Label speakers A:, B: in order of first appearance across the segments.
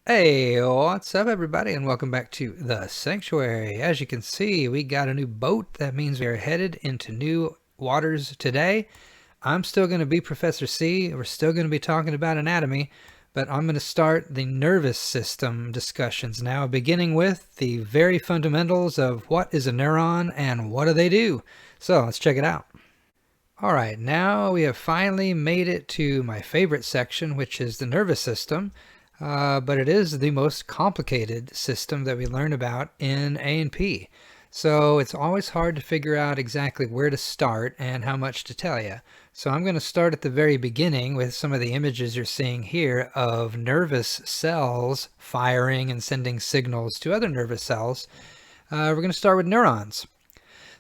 A: Hey, what's up everybody, and welcome back to the Sanctuary. As you can see, we got a new boat. That means we are headed into new waters today. I'm still going to be Professor C. We're still going to be talking about anatomy, but I'm going to start the nervous system discussions now, beginning with the very fundamentals of what is a neuron and what do they do. So let's check it out. All right, now we have finally made it to my favorite section, which is the nervous system. But it is the most complicated system that we learn about in A&P. So it's always hard to figure out exactly where to start and how much to tell you. So I'm going to start at the very beginning with some of the images you're seeing here of nervous cells firing and sending signals to other nervous cells. We're going to start with neurons.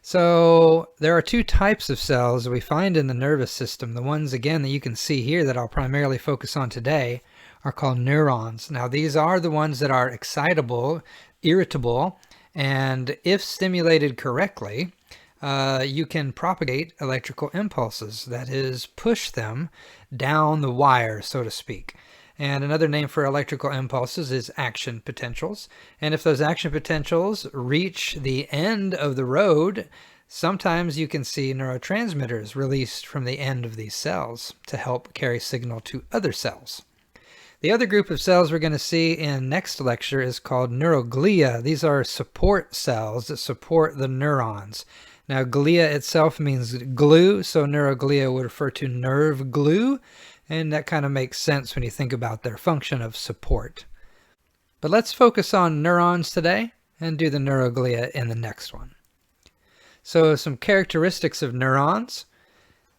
A: So there are two types of cells that we find in the nervous system. The ones, again, that you can see here that I'll primarily focus on today are called neurons. Now these are the ones that are excitable, irritable, and if stimulated correctly, you can propagate electrical impulses, that is, push them down the wire, so to speak. And another name for electrical impulses is action potentials. And if those action potentials reach the end of the road, sometimes you can see neurotransmitters released from the end of these cells to help carry signal to other cells. The other group of cells we're going to see in next lecture is called neuroglia. These are support cells that support the neurons. Now, glia itself means glue, so neuroglia would refer to nerve glue, and that kind of makes sense when you think about their function of support. But let's focus on neurons today and do the neuroglia in the next one. So some characteristics of neurons.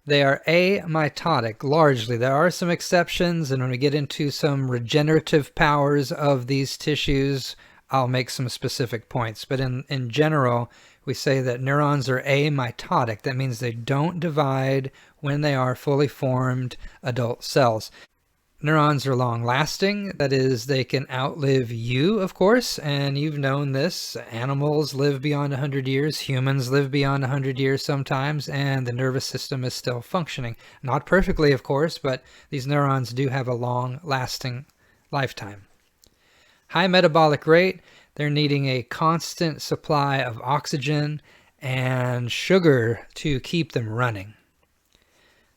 A: They are amitotic, largely. There are some exceptions, and when we get into some regenerative powers of these tissues, I'll make some specific points. But in general, we say that neurons are amitotic. That means they don't divide when they are fully formed adult cells. Neurons are long-lasting. That is, they can outlive you, of course, and you've known this. Animals live beyond 100 years, humans live beyond 100 years sometimes, and the nervous system is still functioning. Not perfectly, of course, but these neurons do have a long-lasting lifetime. High metabolic rate, they're needing a constant supply of oxygen and sugar to keep them running.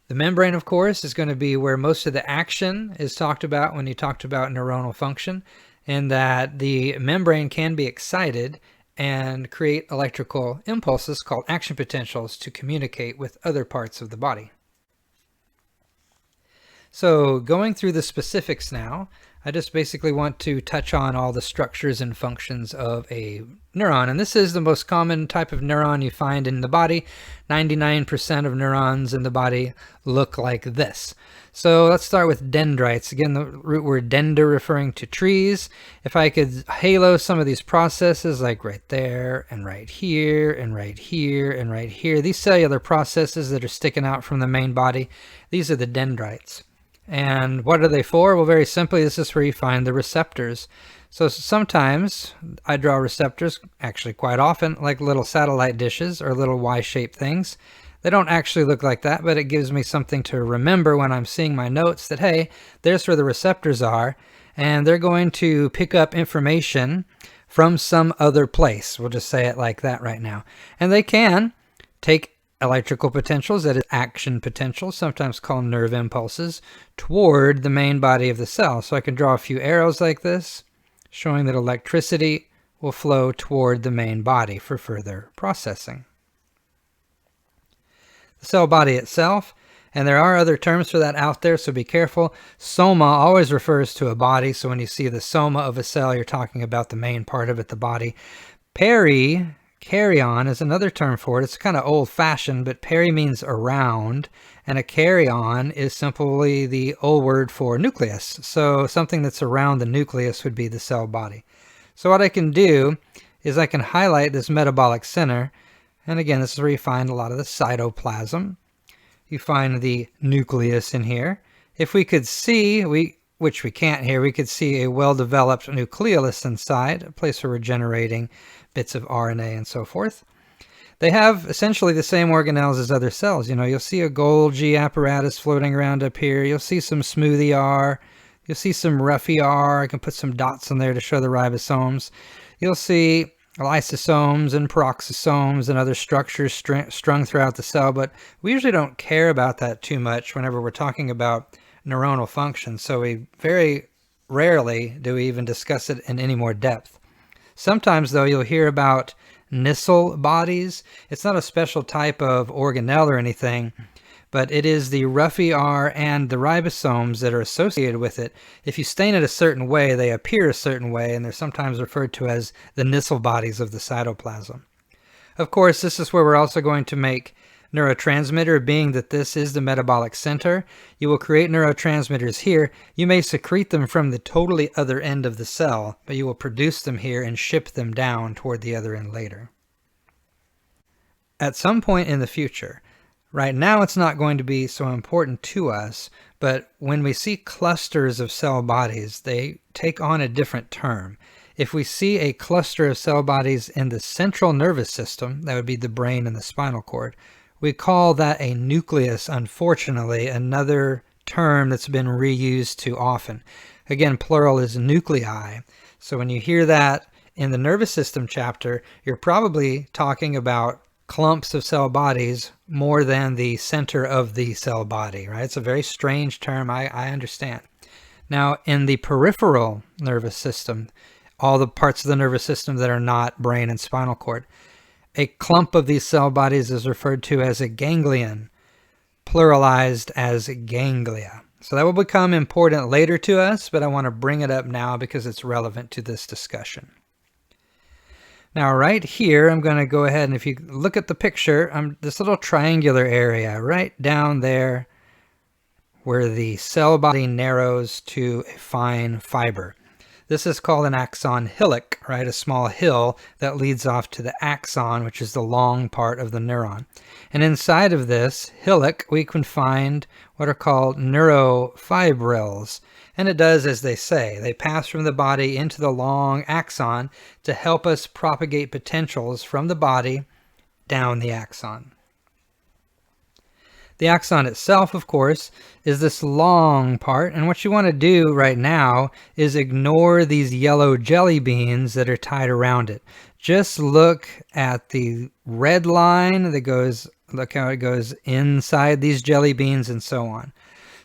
A: The membrane, of course, is going to be where most of the action is talked about when you talked about neuronal function, and that the membrane can be excited and create electrical impulses called action potentials to communicate with other parts of the body. So going through the specifics now, I just basically want to touch on all the structures and functions of a neuron. And this is the most common type of neuron you find in the body. 99% of neurons in the body look like this. So let's start with dendrites. Again, the root word dender referring to trees. If I could halo some of these processes, like right there and right here and right here and right here, these cellular processes that are sticking out from the main body, these are the dendrites. And what are they for? Well, very simply, this is where you find the receptors. So sometimes I draw receptors, actually quite often, like little satellite dishes or little Y-shaped things. They don't actually look like that, but it gives me something to remember when I'm seeing my notes that, hey, there's where the receptors are, and they're going to pick up information from some other place. We'll just say it like that right now. And they can take electrical potentials, that is action potentials, sometimes called nerve impulses, toward the main body of the cell. So I can draw a few arrows like this, showing that electricity will flow toward the main body for further processing. The cell body itself, and there are other terms for that out there, so be careful. Soma always refers to a body, so when you see the soma of a cell, you're talking about the main part of it, the body. Carry-on is another term for it. It's kind of old-fashioned, but peri means around, and a carry-on is simply the old word for nucleus. So something that's around the nucleus would be the cell body. So what I can do is I can highlight this metabolic center, and again, this is where you find a lot of the cytoplasm. You find the nucleus in here. If we could see, which we can't here, we could see a well-developed nucleolus inside, a place for regenerating bits of RNA and so forth. They have essentially the same organelles as other cells. You know, you'll see a Golgi apparatus floating around up here. You'll see some smooth ER. You'll see some rough ER. I can put some dots on there to show the ribosomes. You'll see lysosomes and peroxisomes and other structures strung throughout the cell, but we usually don't care about that too much whenever we're talking about neuronal function, so we very rarely do we even discuss it in any more depth. Sometimes, though, you'll hear about Nissl bodies. It's not a special type of organelle or anything, but it is the rough ER and the ribosomes that are associated with it. If you stain it a certain way, they appear a certain way, and they're sometimes referred to as the Nissl bodies of the cytoplasm. Of course, this is where we're also going to make neurotransmitter, being that this is the metabolic center. You will create neurotransmitters here. You may secrete them from the totally other end of the cell, but you will produce them here and ship them down toward the other end later. At some point in the future, right now it's not going to be so important to us, but when we see clusters of cell bodies, they take on a different term. If we see a cluster of cell bodies in the central nervous system, that would be the brain and the spinal cord, we call that a nucleus, unfortunately, another term that's been reused too often. Again, plural is nuclei. So when you hear that in the nervous system chapter, you're probably talking about clumps of cell bodies more than the center of the cell body, right? It's a very strange term, I understand. Now, in the peripheral nervous system, all the parts of the nervous system that are not brain and spinal cord, a clump of these cell bodies is referred to as a ganglion, pluralized as ganglia. So that will become important later to us, but I want to bring it up now because it's relevant to this discussion. Now right here, I'm going to go ahead and if you look at the picture, this little triangular area right down there where the cell body narrows to a fine fiber. This is called an axon hillock, right? A small hill that leads off to the axon, which is the long part of the neuron. And inside of this hillock, we can find what are called neurofibrils. And it does as they say. They pass from the body into the long axon to help us propagate potentials from the body down the axon. The axon itself, of course, is this long part, and what you want to do right now is ignore these yellow jelly beans that are tied around it. Just look at the red line that goes, look how it goes inside these jelly beans and so on.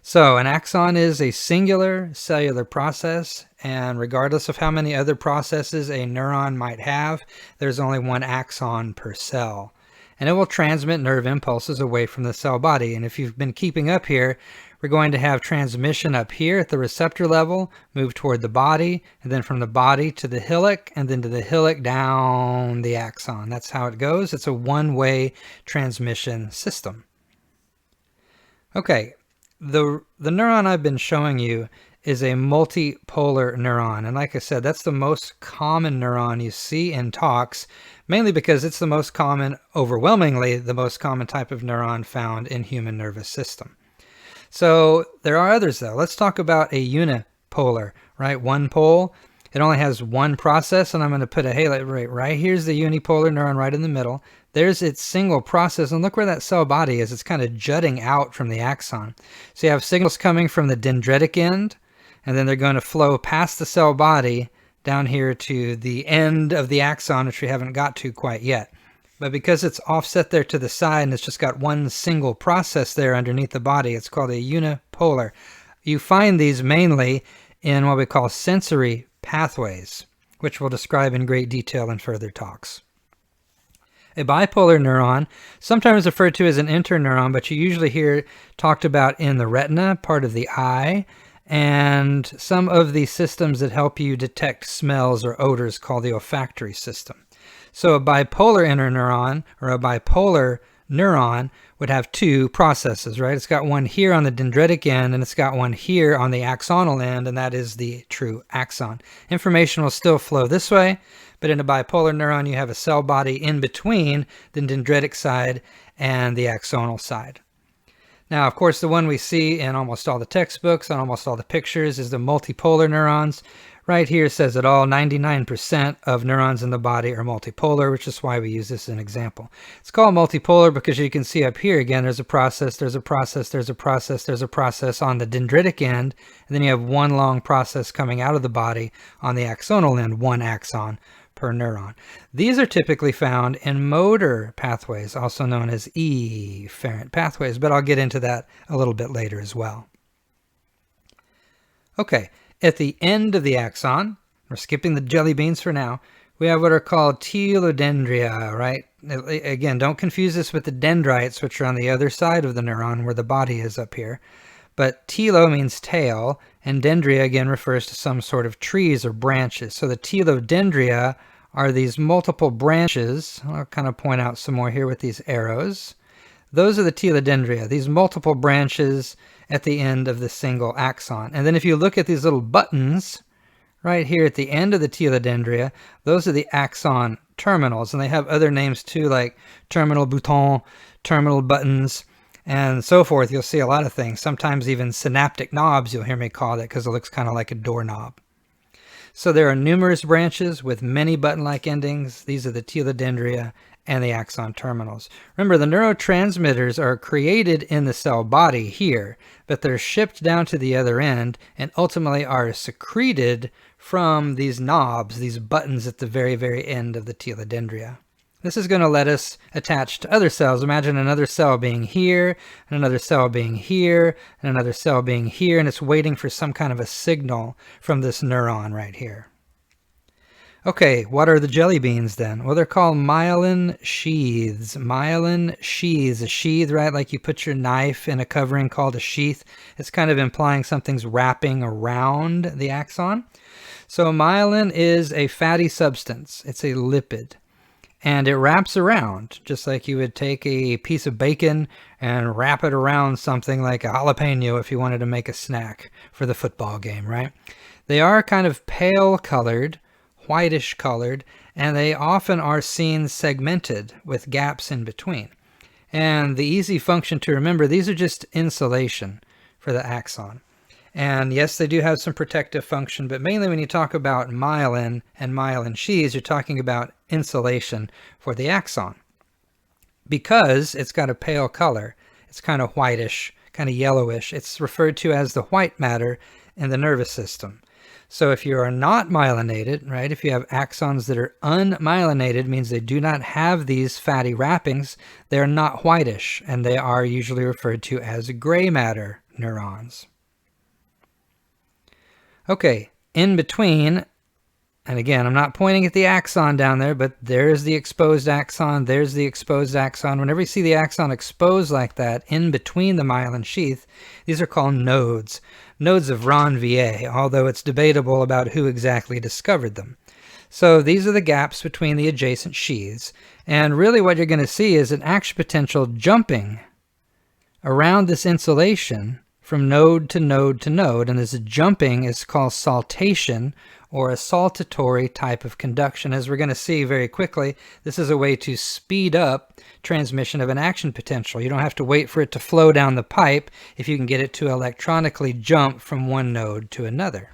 A: So an axon is a singular cellular process, and regardless of how many other processes a neuron might have, there's only one axon per cell. And it will transmit nerve impulses away from the cell body. And if you've been keeping up here, we're going to have transmission up here at the receptor level, move toward the body, and then from the body to the hillock, and then to the hillock down the axon. That's how it goes. It's a one-way transmission system. Okay, the neuron I've been showing you is a multipolar neuron. And like I said, that's the most common neuron you see in talks, mainly because it's the most common, overwhelmingly the most common type of neuron found in human nervous system. So there are others though. Let's talk about a unipolar, right? One pole. It only has one process, and I'm going to put a halo right here's the unipolar neuron right in the middle. There's its single process, and look where that cell body is. It's kind of jutting out from the axon. So you have signals coming from the dendritic end, and then they're going to flow past the cell body down here to the end of the axon, which we haven't got to quite yet. But because it's offset there to the side and it's just got one single process there underneath the body, it's called a unipolar. You find these mainly in what we call sensory pathways, which we'll describe in great detail in further talks. A bipolar neuron, sometimes referred to as an interneuron, but you usually hear it talked about in the retina, part of the eye, and some of the systems that help you detect smells or odors called the olfactory system. So a bipolar interneuron or a bipolar neuron would have two processes, right? It's got one here on the dendritic end and it's got one here on the axonal end, and that is the true axon. Information will still flow this way, but in a bipolar neuron you have a cell body in between the dendritic side and the axonal side. Now, of course, the one we see in almost all the textbooks and almost all the pictures is the multipolar neurons. Right here says it all. 99% of neurons in the body are multipolar, which is why we use this as an example. It's called multipolar because you can see up here again, there's a process, there's a process, there's a process, there's a process on the dendritic end, and then you have one long process coming out of the body on the axonal end, one axon per neuron. These are typically found in motor pathways, also known as efferent pathways, but I'll get into that a little bit later as well. Okay. At the end of the axon, we're skipping the jelly beans for now, we have what are called telodendria, right? Again, don't confuse this with the dendrites, which are on the other side of the neuron where the body is up here. But telo means tail, and dendria again refers to some sort of trees or branches. So the telodendria are these multiple branches. I'll kind of point out some more here with these arrows. Those are the telodendria, these multiple branches at the end of the single axon. And then if you look at these little buttons right here at the end of the telodendria, those are the axon terminals. And they have other names too, like terminal bouton, terminal buttons, and so forth. You'll see a lot of things. Sometimes even synaptic knobs, you'll hear me call it, because it looks kind of like a doorknob. So there are numerous branches with many button-like endings. These are the telodendria and the axon terminals. Remember, the neurotransmitters are created in the cell body here, but they're shipped down to the other end and ultimately are secreted from these knobs, these buttons at the very, very end of the telodendria. This is going to let us attach to other cells. Imagine another cell being here, and another cell being here, and another cell being here, and it's waiting for some kind of a signal from this neuron right here. Okay, what are the jelly beans then? Well, they're called myelin sheaths. Myelin sheaths, a sheath, right? Like you put your knife in a covering called a sheath. It's kind of implying something's wrapping around the axon. So myelin is a fatty substance. It's a lipid. And it wraps around, just like you would take a piece of bacon and wrap it around something like a jalapeno if you wanted to make a snack for the football game, right? They are kind of pale colored, whitish colored, and they often are seen segmented with gaps in between. And the easy function to remember, these are just insulation for the axon. And yes, they do have some protective function, but mainly when you talk about myelin and myelin sheaths, you're talking about insulation for the axon. Because it's got a pale color, it's kind of whitish, kind of yellowish, it's referred to as the white matter in the nervous system. So if you are not myelinated, right, if you have axons that are unmyelinated, means they do not have these fatty wrappings, they're not whitish, and they are usually referred to as gray matter neurons. Okay, in between, and again, I'm not pointing at the axon down there, but there's the exposed axon, there's the exposed axon. Whenever you see the axon exposed like that, in between the myelin sheath, these are called nodes. Nodes of Ranvier, although it's debatable about who exactly discovered them. So these are the gaps between the adjacent sheaths, and really what you're going to see is an action potential jumping around this insulation from node to node to node, and this jumping is called saltation, or a saltatory type of conduction. As we're going to see very quickly, this is a way to speed up transmission of an action potential. You don't have to wait for it to flow down the pipe if you can get it to electronically jump from one node to another.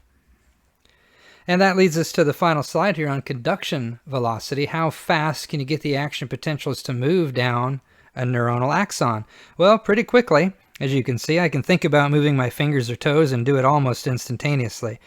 A: And that leads us to the final slide here on conduction velocity. How fast can you get the action potentials to move down a neuronal axon? Well, pretty quickly. As you can see, I can think about moving my fingers or toes and do it almost instantaneously.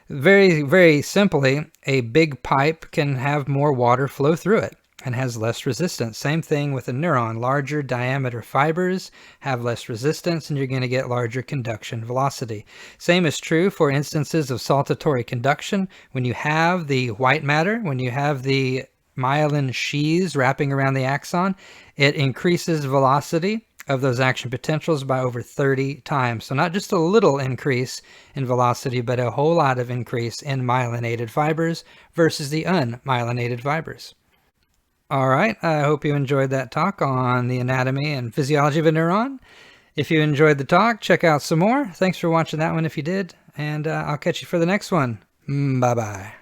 A: Very, very simply, a big pipe can have more water flow through it and has less resistance. Same thing with a neuron. Larger diameter fibers have less resistance, and you're going to get larger conduction velocity. Same is true for instances of saltatory conduction. When you have the white matter, when you have the myelin sheaths wrapping around the axon, it increases velocity of those action potentials by over 30 times. So not just a little increase in velocity, but a whole lot of increase in myelinated fibers versus the unmyelinated fibers. All right, I hope you enjoyed that talk on the anatomy and physiology of a neuron. If you enjoyed the talk, check out some more. Thanks for watching that one if you did, and I'll catch you for the next one. Bye-bye.